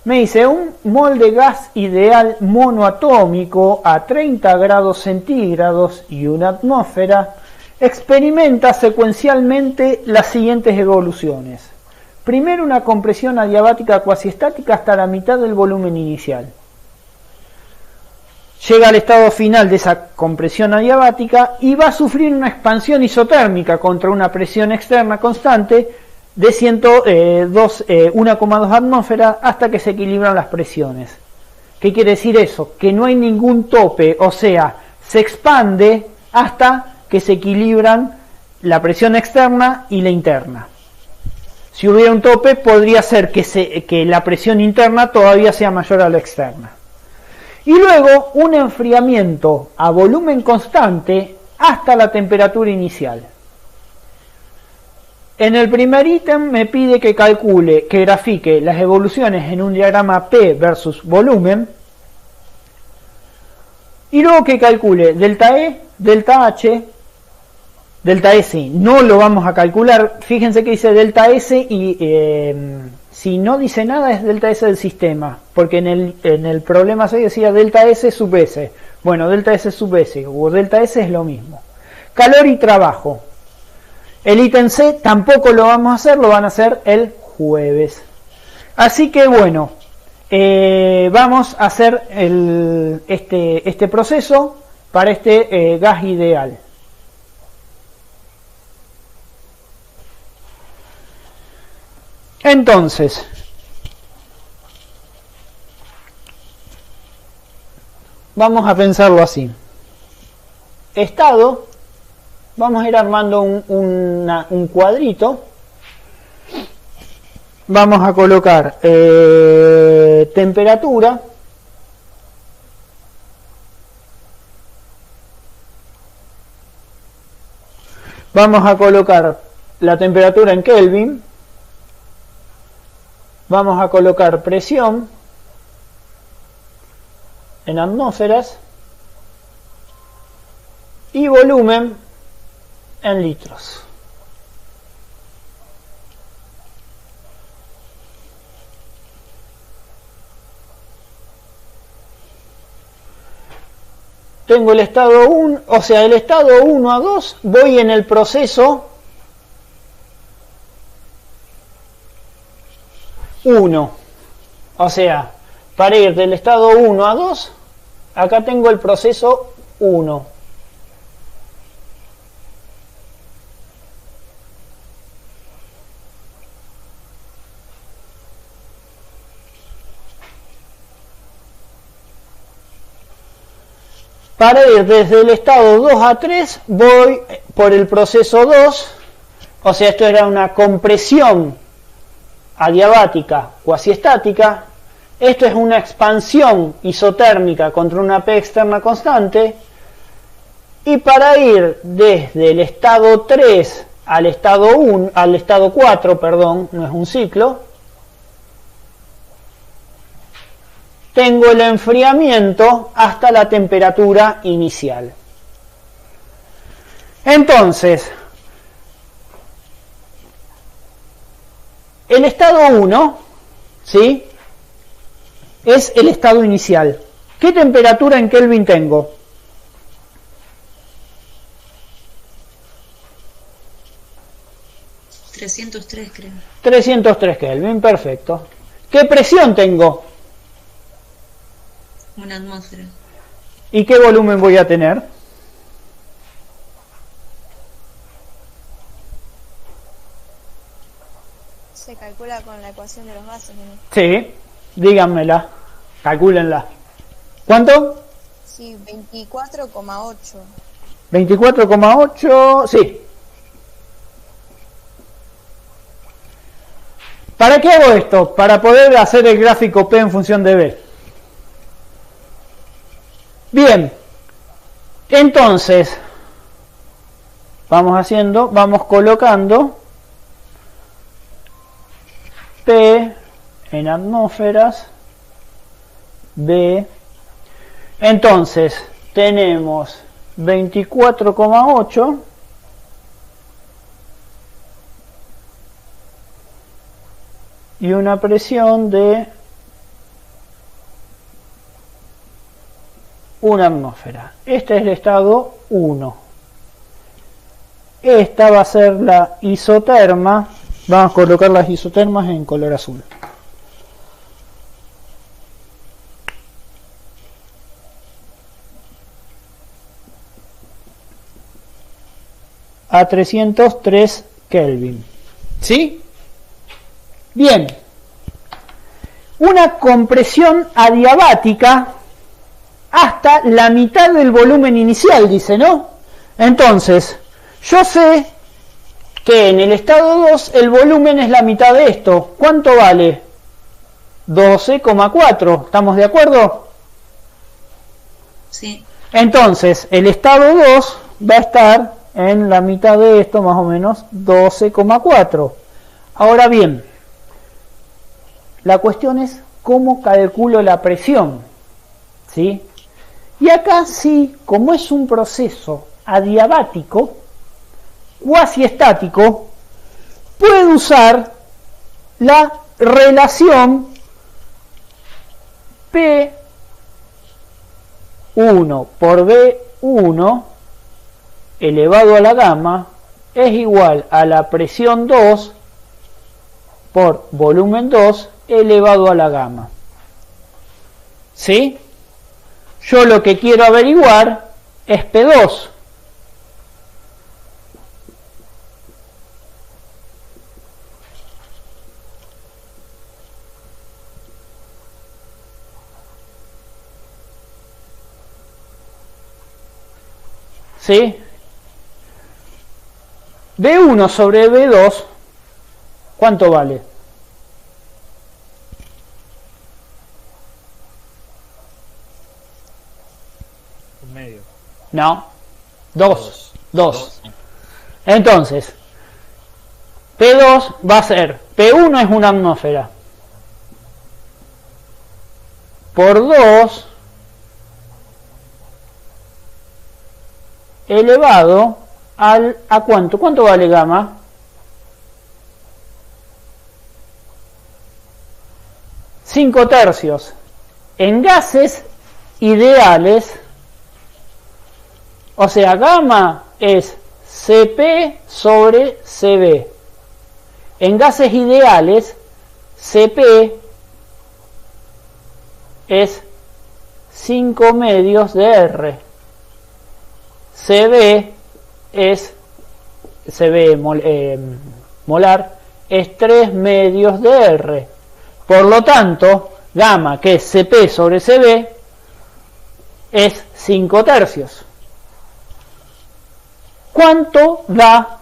Me dice, un mol de gas ideal monoatómico a 30 grados centígrados y una atmósfera experimenta secuencialmente las siguientes evoluciones. Primero, una compresión adiabática cuasiestática hasta la mitad del volumen inicial. Llega al estado final de esa compresión adiabática y va a sufrir una expansión isotérmica contra una presión externa constante de 1,2 atmósferas hasta que se equilibran las presiones. ¿Qué quiere decir eso? Que no hay ningún tope, o sea, se expande hasta que se equilibran la presión externa y la interna. Si hubiera un tope, podría ser que la presión interna todavía sea mayor a la externa. Y luego un enfriamiento a volumen constante hasta la temperatura inicial. En el primer ítem me pide que grafique las evoluciones en un diagrama P versus volumen. Y luego que calcule delta E, delta H, delta S. No lo vamos a calcular. Fíjense que dice delta S y si no dice nada es delta S del sistema. Porque en el problema 6 decía delta S sub S. Bueno, delta S sub S o delta S es lo mismo. Calor y trabajo. El ítem C tampoco lo vamos a hacer, lo van a hacer el jueves. Así que bueno, vamos a hacer este proceso para este gas ideal. Entonces, vamos a pensarlo así. Estado. Vamos a ir armando un cuadrito. Vamos a colocar temperatura. Vamos a colocar la temperatura en Kelvin. Vamos a colocar presión en atmósferas. Y volumen en litros. Tengo el estado 1, o sea, el estado 1 a 2, voy en el proceso 1. O sea, para ir del estado 1 a 2, acá tengo el proceso 1. Para ir desde el estado 2 a 3 voy por el proceso 2, o sea, esto era una compresión adiabática cuasiestática, esto es una expansión isotérmica contra una P externa constante, y para ir desde el estado 3 al estado 4, perdón, no es un ciclo, tengo el enfriamiento hasta la temperatura inicial. Entonces, el estado 1, ¿sí?, es el estado inicial. ¿Qué temperatura en Kelvin tengo? $303, creo. 303 Kelvin, perfecto. ¿Qué presión tengo? Una atmósfera. ¿Y qué volumen voy a tener? Se calcula con la ecuación de los gases, ¿no? Sí, díganmela, calcúlenla. ¿Cuánto? Sí, 24,8. 24,8, sí. ¿Para qué hago esto? Para poder hacer el gráfico P en función de B. Bien, entonces, vamos colocando P en atmósferas, B, entonces tenemos 24,8 y una presión de una atmósfera. Este es el estado 1. Esta va a ser la isoterma. Vamos a colocar las isotermas en color azul. A 303 Kelvin. ¿Sí? Bien. Una compresión adiabática hasta la mitad del volumen inicial, dice, ¿no? Entonces, yo sé que en el estado 2 el volumen es la mitad de esto. ¿Cuánto vale? 12,4. ¿Estamos de acuerdo? Sí. Entonces, el estado 2 va a estar en la mitad de esto, más o menos 12,4. Ahora bien, la cuestión es cómo calculo la presión, ¿sí? Y acá sí, como es un proceso adiabático, cuasi estático, puedo usar la relación P1 por B1 elevado a la gamma es igual a la presión 2 por volumen 2 elevado a la gamma. ¿Sí? Yo lo que quiero averiguar es P2. ¿Sí? B1 sobre B2, ¿cuánto vale? Un medio. No, 2. Entonces, P2 va a ser, P1 es una atmósfera, por 2 elevado ¿a cuánto? ¿Cuánto vale gamma? 5/3. En gases ideales, o sea, gamma es Cp sobre Cv. En gases ideales, Cp es 5 medios de R. Cv es molar, es 3 medios de R. Por lo tanto, gamma, que es Cp sobre Cv, es 5/3. ¿Cuánto da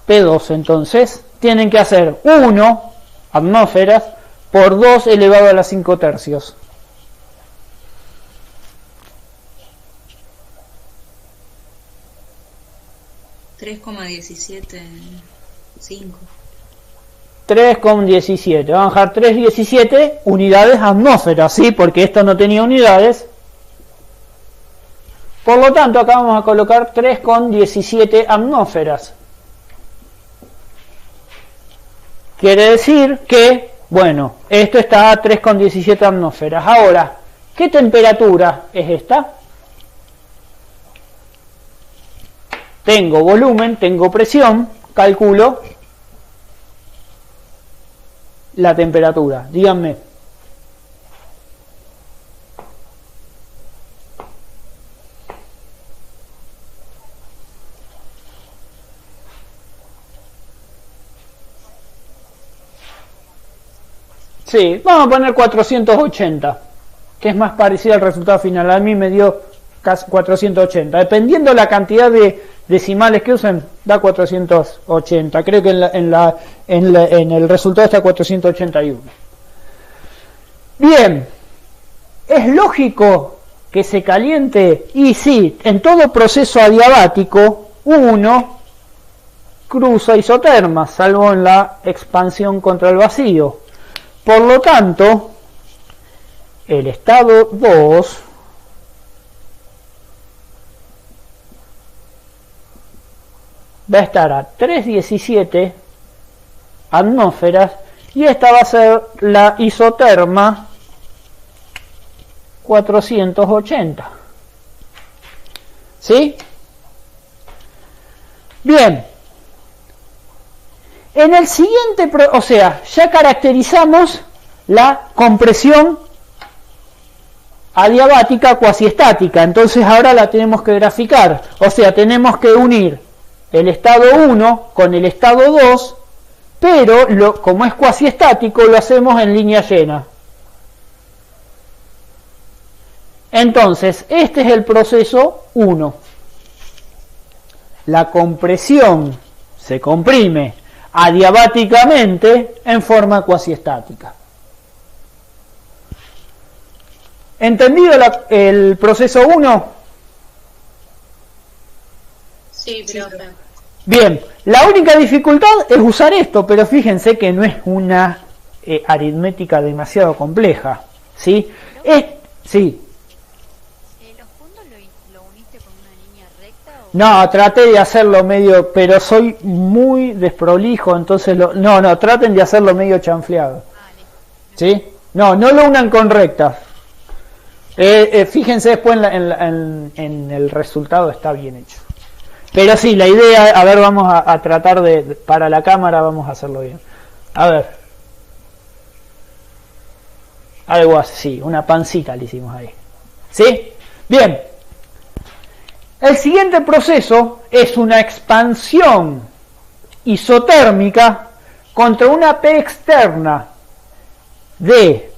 P2 entonces? Tienen que hacer 1 atmósferas por 2 elevado a la 5/3. $3,175. 3,17. Vamos a dejar 3,17 unidades atmósferas, ¿sí? Porque esto no tenía unidades. Por lo tanto, acá vamos a colocar 3,17 atmósferas. Quiere decir que, bueno, esto está a 3,17 atmósferas. Ahora, ¿qué temperatura es esta? Tengo volumen, tengo presión, calculo la temperatura. Díganme. Sí, vamos a poner 480, que es más parecido al resultado final. A mí me dio casi 480. Dependiendo la cantidad de decimales que usen, da 480. Creo que en el resultado está 481. Bien, ¿es lógico que se caliente? Y sí, en todo proceso adiabático, uno cruza isotermas, salvo en la expansión contra el vacío. Por lo tanto, el estado 2 va a estar a 3,17 atmósferas y esta va a ser la isoterma 480. ¿Sí? Bien. En el siguiente, o sea, ya caracterizamos la compresión adiabática cuasiestática. Entonces ahora la tenemos que graficar. O sea, tenemos que unir el estado 1 con el estado 2, pero como es cuasiestático lo hacemos en línea llena. Entonces, este es el proceso 1. La compresión se comprime adiabáticamente en forma cuasiestática. ¿Entendido el proceso 1? Sí, profe. Bien, la única dificultad es usar esto, pero fíjense que no es una aritmética demasiado compleja. ¿Sí? Sí. ¿Los puntos lo uniste con una línea recta? No, traté de hacerlo medio, pero soy muy desprolijo, entonces no, traten de hacerlo medio chanfleado. ¿Sí? No lo unan con rectas. Fíjense después en el resultado, está bien hecho. Pero sí, la idea, a ver, vamos a tratar para la cámara vamos a hacerlo bien. A ver. Algo así, una pancita le hicimos ahí. ¿Sí? Bien. El siguiente proceso es una expansión isotérmica contra una P externa de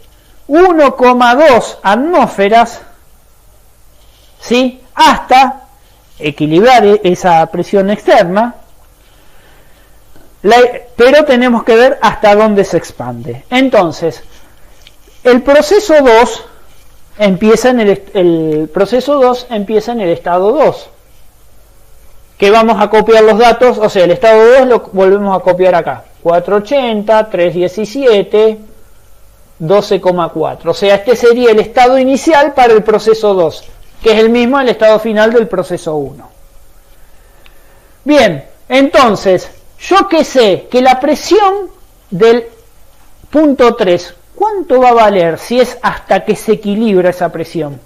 1,2 atmósferas, ¿sí? Hasta equilibrar esa presión externa, pero tenemos que ver hasta dónde se expande. Entonces, el proceso 2 empieza en el proceso 2 empieza en el estado 2, que vamos a copiar los datos, o sea, el estado 2 lo volvemos a copiar acá, 480, 317, 12,4. O sea, este sería el estado inicial para el proceso 2, que es el mismo el estado final del proceso 1. Bien, entonces, yo que sé que la presión del punto 3, ¿cuánto va a valer si es hasta que se equilibra esa presión?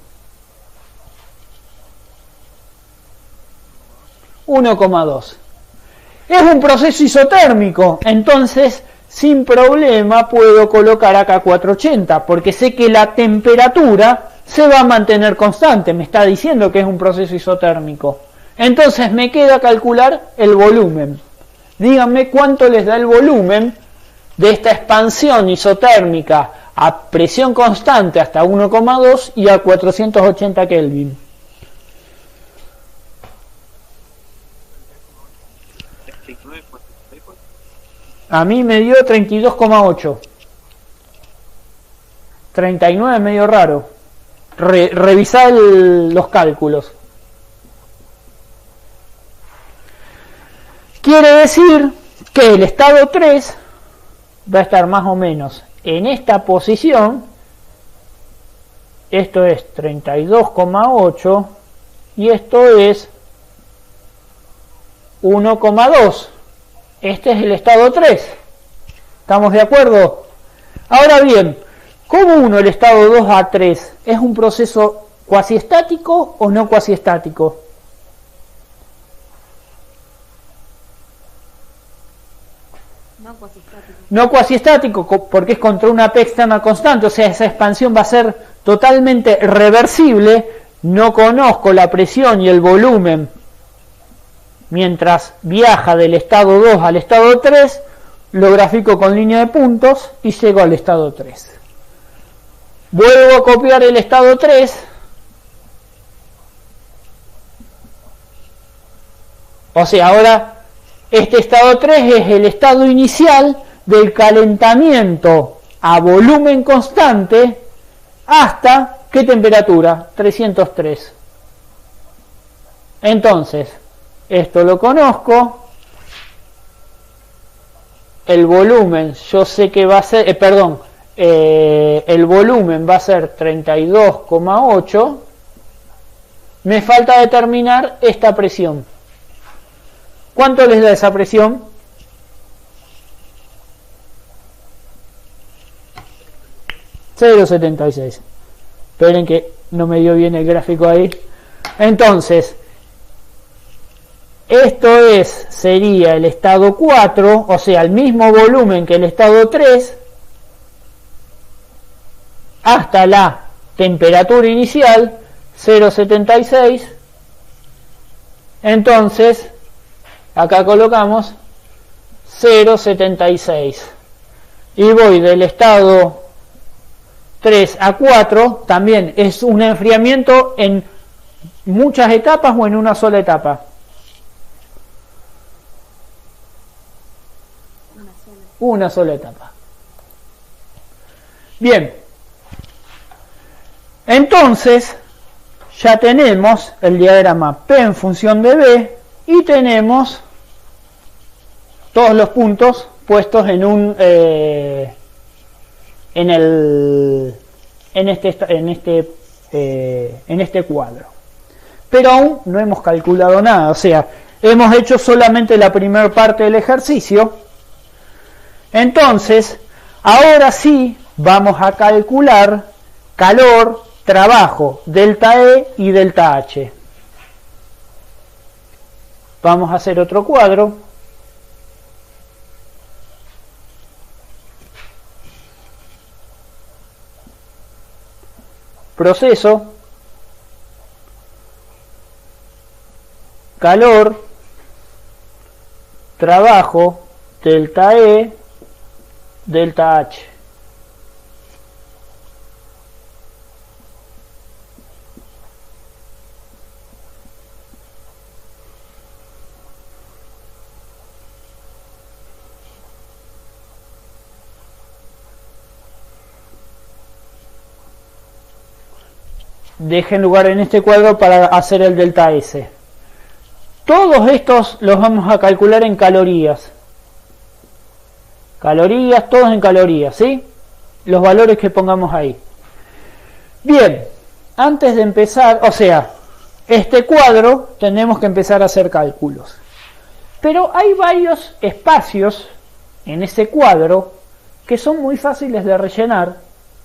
1,2. Es un proceso isotérmico, entonces sin problema puedo colocar acá 480, porque sé que la temperatura se va a mantener constante, me está diciendo que es un proceso isotérmico. Entonces me queda calcular el volumen. Díganme cuánto les da el volumen de esta expansión isotérmica a presión constante hasta 1,2 y a 480 Kelvin. A mí me dio 32,8. 39 medio raro. Revisá los cálculos. Quiere decir que el estado 3 va a estar más o menos en esta posición. Esto es 32,8 y esto es 1,2. Este es el estado 3. ¿Estamos de acuerdo? Ahora bien, ¿cómo uno el estado 2 a 3? ¿Es un proceso cuasiestático o no cuasiestático? No cuasiestático, porque es contra una P externa constante, o sea, esa expansión va a ser totalmente reversible. No conozco la presión y el volumen mientras viaja del estado 2 al estado 3, lo grafico con línea de puntos y llego al estado 3. Vuelvo a copiar el estado 3. O sea, ahora este estado 3 es el estado inicial del calentamiento a volumen constante hasta, ¿qué temperatura? 303. Entonces, esto lo conozco. El volumen, yo sé que va a ser, el volumen va a ser 32,8. Me falta determinar esta presión. ¿Cuánto les da esa presión? .076. Esperen que no me dio bien el gráfico ahí. Entonces, Esto sería el estado 4, o sea, el mismo volumen que el estado 3, hasta la temperatura inicial, 0,76. Entonces, acá colocamos 0,76. Y voy del estado 3 a 4, también es un enfriamiento en muchas etapas o en una sola etapa. Una sola etapa. Bien. Entonces, ya tenemos el diagrama P en función de B y tenemos todos los puntos puestos en un en este cuadro. Pero aún no hemos calculado nada, o sea, hemos hecho solamente la primera parte del ejercicio. Entonces, ahora sí vamos a calcular calor, trabajo, delta E y delta H. Vamos a hacer otro cuadro. Proceso, calor, trabajo, delta E, delta H. Dejen lugar en este cuadro para hacer el delta S. Todos estos los vamos a calcular en calorías. Calorías, todos en calorías, ¿sí? Los valores que pongamos ahí. Bien, antes de empezar, o sea, este cuadro tenemos que empezar a hacer cálculos. Pero hay varios espacios en ese cuadro que son muy fáciles de rellenar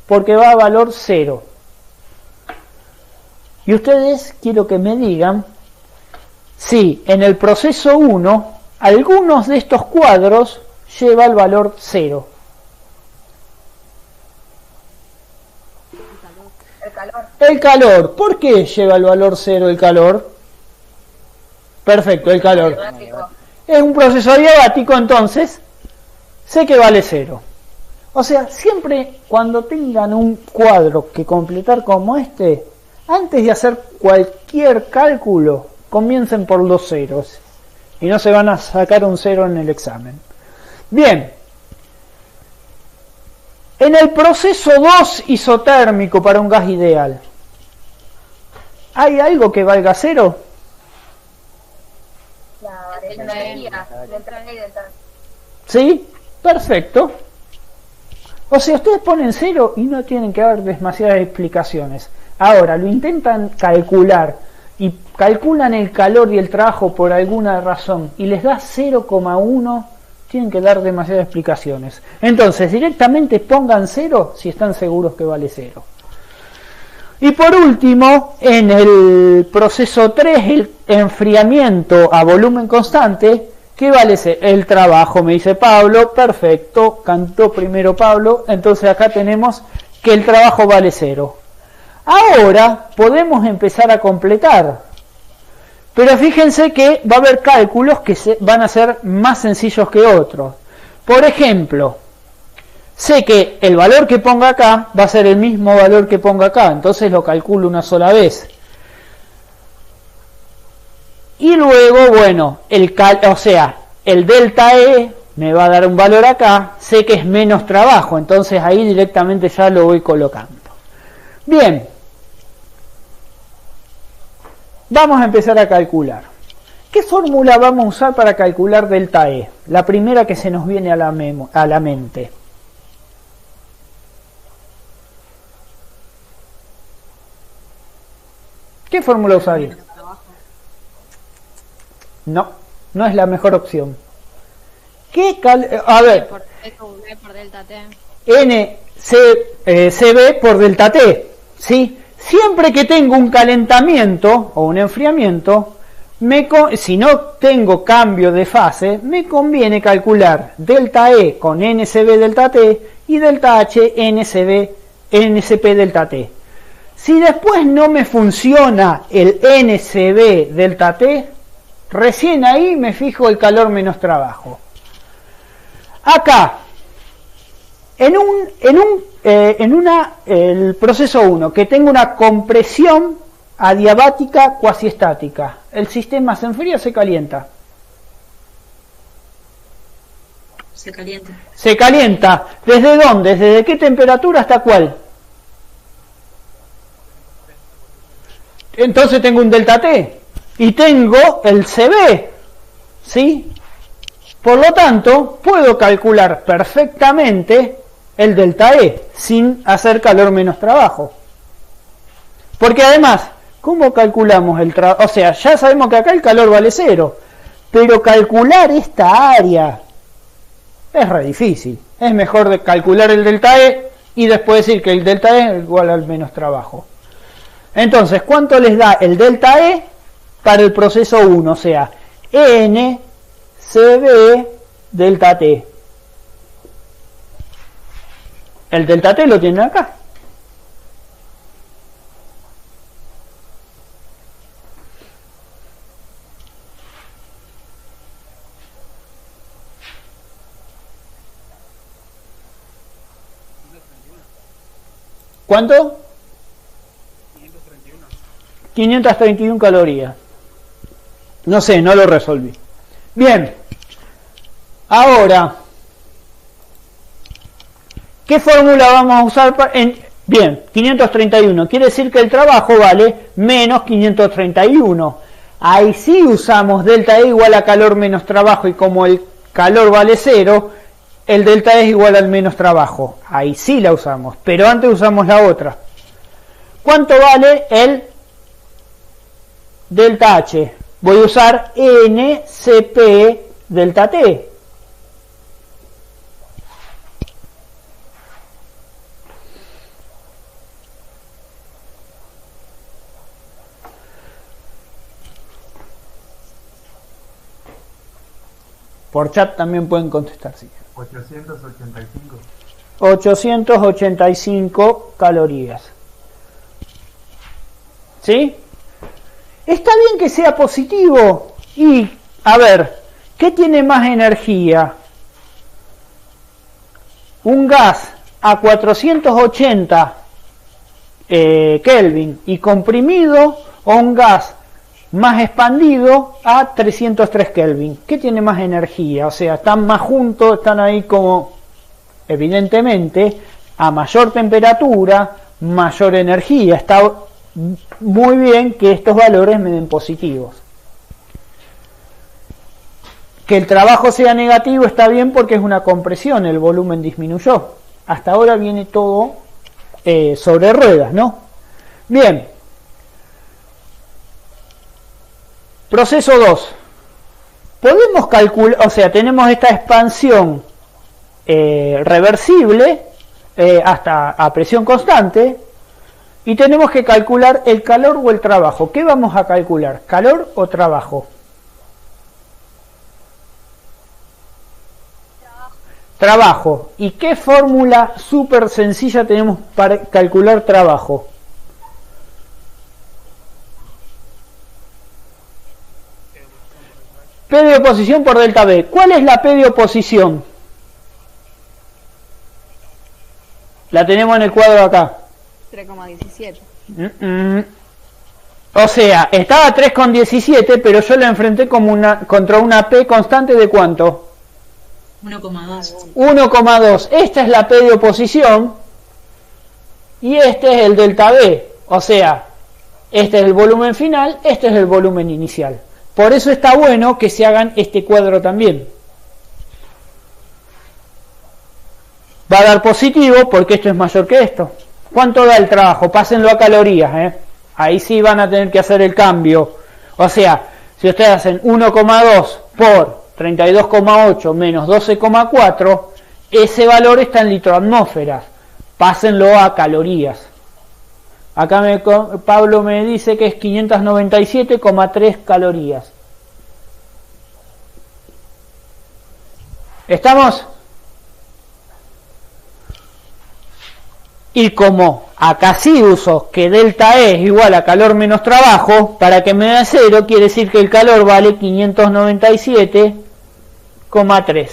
porque va a valor 0. Y ustedes quiero que me digan si en el proceso 1 algunos de estos cuadros lleva el valor 0. El calor. ¿Por qué lleva el valor 0 el calor? Perfecto, el calor. Es un proceso adiabático, entonces sé que vale 0. O sea, siempre cuando tengan un cuadro que completar como este, antes de hacer cualquier cálculo, comiencen por los ceros y no se van a sacar un 0 en el examen. Bien, en el proceso 2 isotérmico para un gas ideal, ¿hay algo que valga 0? La energía, delta E y delta. ¿Sí? Perfecto. O sea, ustedes ponen 0 y no tienen que dar demasiadas explicaciones. Ahora, lo intentan calcular y calculan el calor y el trabajo por alguna razón y les da 0,1, tienen que dar demasiadas explicaciones. Entonces, directamente pongan 0 si están seguros que vale 0. Y por último, en el proceso 3, el enfriamiento a volumen constante, ¿qué vale el trabajo? Me dice Pablo, perfecto, cantó primero Pablo, entonces acá tenemos que el trabajo vale 0. Ahora podemos empezar a completar, pero fíjense que va a haber cálculos que van a ser más sencillos que otros. Por ejemplo, sé que el valor que ponga acá va a ser el mismo valor que ponga acá, entonces lo calculo una sola vez. Y luego, bueno, el delta E me va a dar un valor acá, sé que es menos trabajo, entonces ahí directamente ya lo voy colocando. Bien, vamos a empezar a calcular. ¿Qué fórmula vamos a usar para calcular delta E? La primera que se nos viene a la mente. ¿Qué fórmula usaría? No, no es la mejor opción. A ver, Por delta T. CB por delta T, ¿sí? Siempre que tengo un calentamiento o un enfriamiento, Si no tengo cambio de fase, me conviene calcular delta E con NCB delta T y delta H NCP delta T. Si después no me funciona el NCB delta T, recién ahí me fijo el calor menos trabajo. Acá, el proceso 1, que tengo una compresión adiabática cuasiestática, ¿el sistema se enfría o se calienta? Se calienta. Se calienta. ¿Desde dónde? ¿Desde qué temperatura hasta cuál? Entonces tengo un delta T y tengo el CB, ¿sí? Por lo tanto, puedo calcular perfectamente el delta E sin hacer calor menos trabajo. Porque además, ¿cómo calculamos el trabajo? O sea, ya sabemos que acá el calor vale 0, pero calcular esta área es re difícil. Es mejor de calcular el delta E y después decir que el delta E es igual al menos trabajo. Entonces, ¿cuánto les da el delta E para el proceso 1? O sea, N CB delta T. El delta T lo tienen acá. ¿Cuánto? 531 calorías. No sé, no lo resolví. Bien. Ahora, ¿qué fórmula vamos a usar? Bien, 531. Quiere decir que el trabajo vale menos 531. Ahí sí usamos delta E igual a calor menos trabajo, y como el calor vale 0, el delta E es igual al menos trabajo. Ahí sí la usamos, pero antes usamos la otra. ¿Cuánto vale el delta H? Voy a usar NCP delta T. Por chat también pueden contestar. Sí. 885. 885 calorías. ¿Sí? Está bien que sea positivo. Y, a ver, ¿qué tiene más energía? Un gas a 480 Kelvin y comprimido, o un gas más expandido a 303 Kelvin. ¿Qué tiene más energía? O sea, están más juntos, están ahí como, evidentemente, a mayor temperatura, mayor energía. Está muy bien que estos valores me den positivos. Que el trabajo sea negativo está bien porque es una compresión, el volumen disminuyó. Hasta ahora viene todo sobre ruedas, ¿no? Bien. Proceso 2. Podemos calcular, o sea, tenemos esta expansión reversible hasta a presión constante, y tenemos que calcular el calor o el trabajo. ¿Qué vamos a calcular? ¿Calor o trabajo? Trabajo. ¿Y qué fórmula súper sencilla tenemos para calcular trabajo? P de oposición por delta B. ¿Cuál es la P de oposición? La tenemos en el cuadro acá. 3,17. O sea, estaba 3,17, pero yo la enfrenté como contra una P constante de ¿cuánto? 1,2. 1,2. Esta es la P de oposición y este es el delta B. O sea, este es el volumen final, este es el volumen inicial. Por eso está bueno que se hagan este cuadro también. Va a dar positivo porque esto es mayor que esto. ¿Cuánto da el trabajo? Pásenlo a calorías, Ahí sí van a tener que hacer el cambio. O sea, si ustedes hacen 1,2 por 32,8 menos 12,4, ese valor está en litro-atmósferas. Pásenlo a calorías. Acá Pablo me dice que es 597,3 calorías. ¿Estamos? Y como acá sí uso que delta E es igual a calor menos trabajo, para que me dé 0 quiere decir que el calor vale 597,3.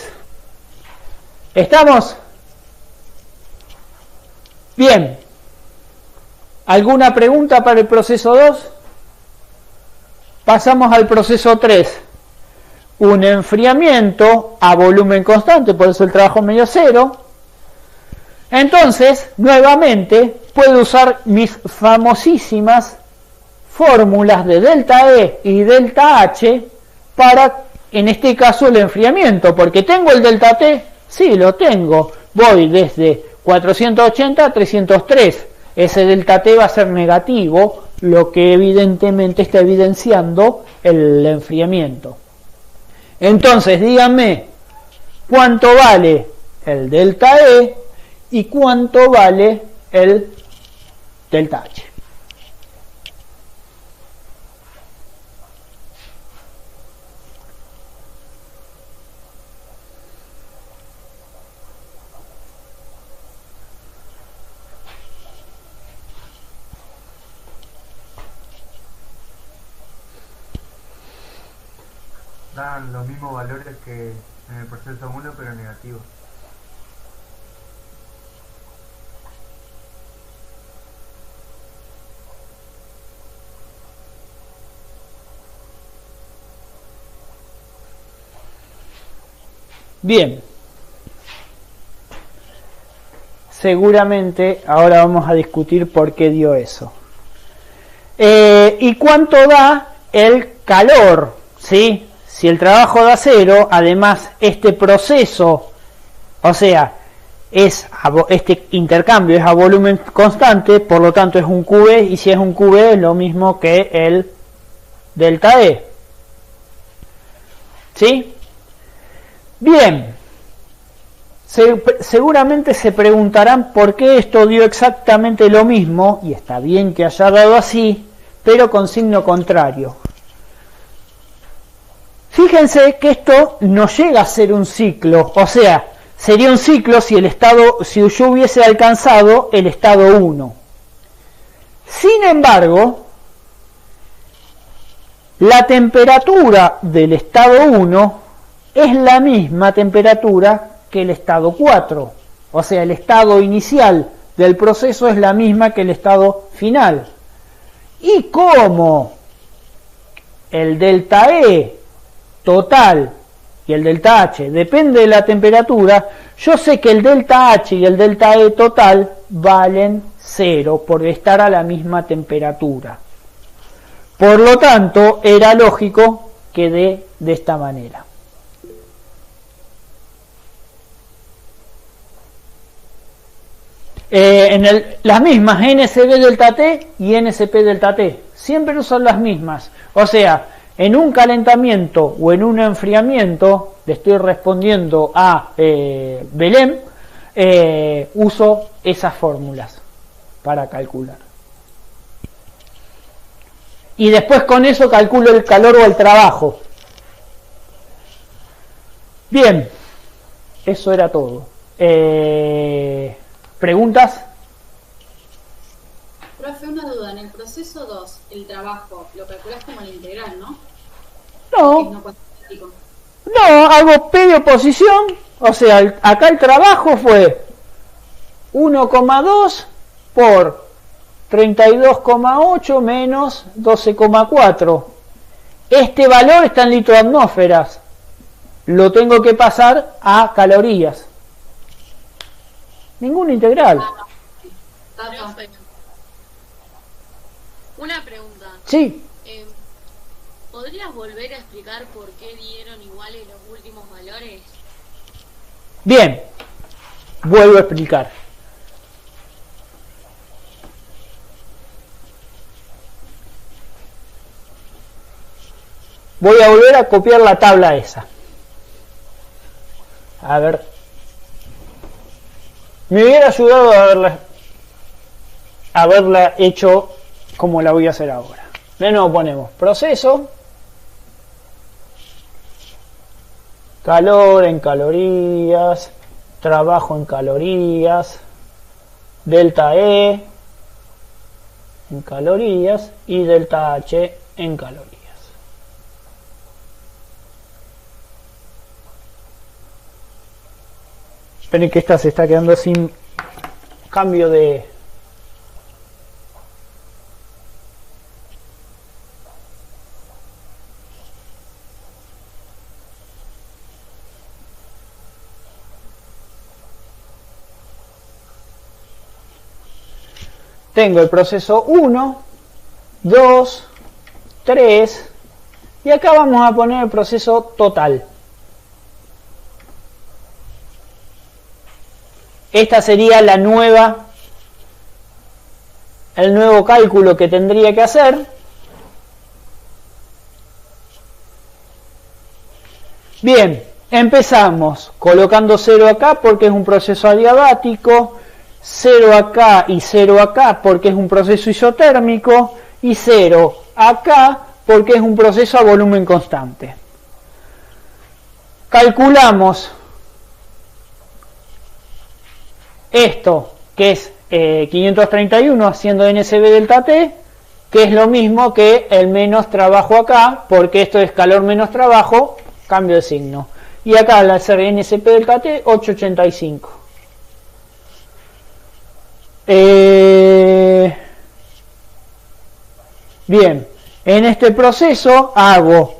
¿Estamos? Bien. ¿Alguna pregunta para el proceso 2? Pasamos al proceso 3. Un enfriamiento a volumen constante, por eso el trabajo medio 0. Entonces, nuevamente, puedo usar mis famosísimas fórmulas de delta E y delta H para, en este caso, el enfriamiento. Porque tengo el delta T, sí, lo tengo. Voy desde 480 a 303. Ese delta T va a ser negativo, lo que evidentemente está evidenciando el enfriamiento. Entonces, díganme, ¿cuánto vale el delta E y cuánto vale el delta H? Dan los mismos valores que en el proceso 1, pero negativos. Bien. Seguramente ahora vamos a discutir por qué dio eso. ¿Y cuánto da el calor? ¿Sí? Si el trabajo da 0, además este proceso, o sea, este intercambio es a volumen constante, por lo tanto es un QE, y si es un QE es lo mismo que el delta E. ¿Sí? Bien. Seguramente se preguntarán por qué esto dio exactamente lo mismo, y está bien que haya dado así, pero con signo contrario. Fíjense que esto no llega a ser un ciclo, o sea, sería un ciclo si yo hubiese alcanzado el estado 1. Sin embargo, la temperatura del estado 1 es la misma temperatura que el estado 4. O sea, el estado inicial del proceso es la misma que el estado final. Y como el delta E total y el delta H depende de la temperatura, yo sé que el delta H y el delta E total valen 0 por estar a la misma temperatura. Por lo tanto, era lógico que dé de esta manera. Las mismas NSB delta T y NSP delta T siempre son las mismas, o sea, en un calentamiento o en un enfriamiento, le estoy respondiendo a Belén, uso esas fórmulas para calcular. Y después con eso calculo el calor o el trabajo. Bien, eso era todo. ¿Preguntas? Profe, una duda. En el proceso 2, el trabajo, lo calculás como la integral, ¿no? No. No cuantitativo. No, hago P de oposición. O sea, acá el trabajo fue 1,2 por 32,8 menos 12,4. Este valor está en litros atmósferas. Lo tengo que pasar a calorías. Ninguna integral. Profe, una pregunta. Sí. ¿Podrías volver a explicar por qué dieron iguales los últimos valores? Bien. Vuelvo a explicar. Voy a volver a copiar la tabla esa. A ver. Me hubiera ayudado a haberla hecho como la voy a hacer ahora. De nuevo ponemos proceso. calor en calorías, trabajo en calorías, delta E en calorías y delta H en calorías. Esperen que esta se está quedando sin cambio de... Tengo el proceso 1, 2, 3 y acá vamos a poner el proceso total. Esta sería la nueva, el nuevo cálculo que tendría que hacer. Bien, empezamos colocando 0 acá porque es un proceso adiabático, 0 acá y 0 acá porque es un proceso isotérmico y 0 acá porque es un proceso a volumen constante. Calculamos esto que es 531 haciendo NCB delta T, que es lo mismo que el menos trabajo acá porque esto es calor menos trabajo, cambio de signo. Y acá al hacer NCP delta T 885. Bien, en este proceso hago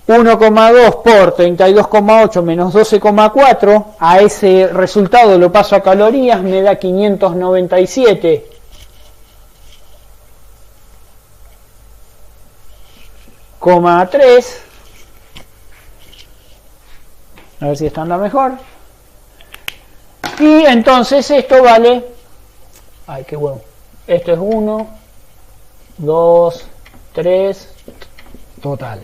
1,2 por 32,8 menos 12,4, a ese resultado lo paso a calorías, me da 597,3. A ver si esta anda mejor. Y entonces esto vale... Ay, qué huevo. Esto es 1, 2, 3, total.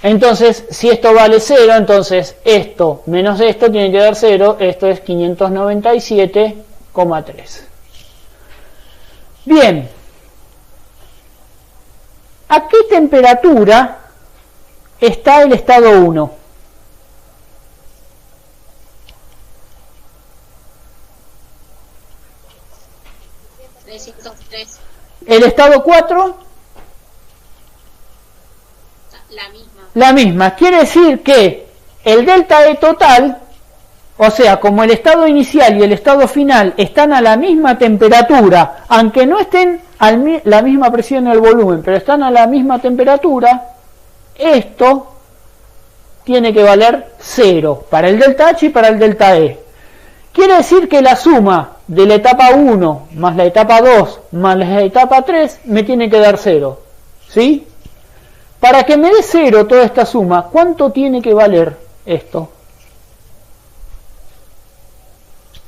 Entonces, si esto vale 0, entonces esto menos esto tiene que dar 0. Esto es 597,3. Bien. ¿A qué temperatura está el estado 1? ¿El estado 4? La misma. La misma. Quiere decir que el delta E total, o sea, como el estado inicial y el estado final están a la misma temperatura, aunque no estén a la misma presión en el volumen, pero están a la misma temperatura, esto tiene que valer 0 para el delta H y para el delta E. Quiere decir que la suma de la etapa 1 más la etapa 2 más la etapa 3 me tiene que dar 0. ¿Sí? Para que me dé 0 toda esta suma, ¿cuánto tiene que valer esto?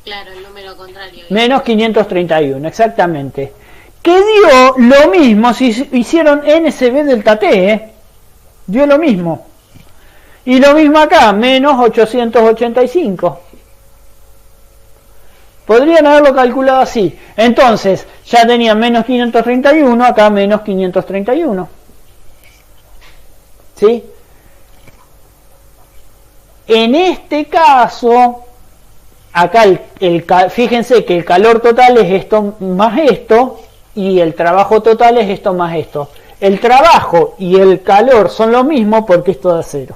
Claro, el número contrario. Menos 531, exactamente. Que dio lo mismo si hicieron NCB delta T, ¿eh? Dio lo mismo. Y lo mismo acá, menos 885. Podrían haberlo calculado así. Entonces, ya tenía menos 531, acá menos 531. ¿Sí? En este caso, acá fíjense que el calor total es esto más esto, y el trabajo total es esto más esto. El trabajo y el calor son lo mismo porque esto da 0.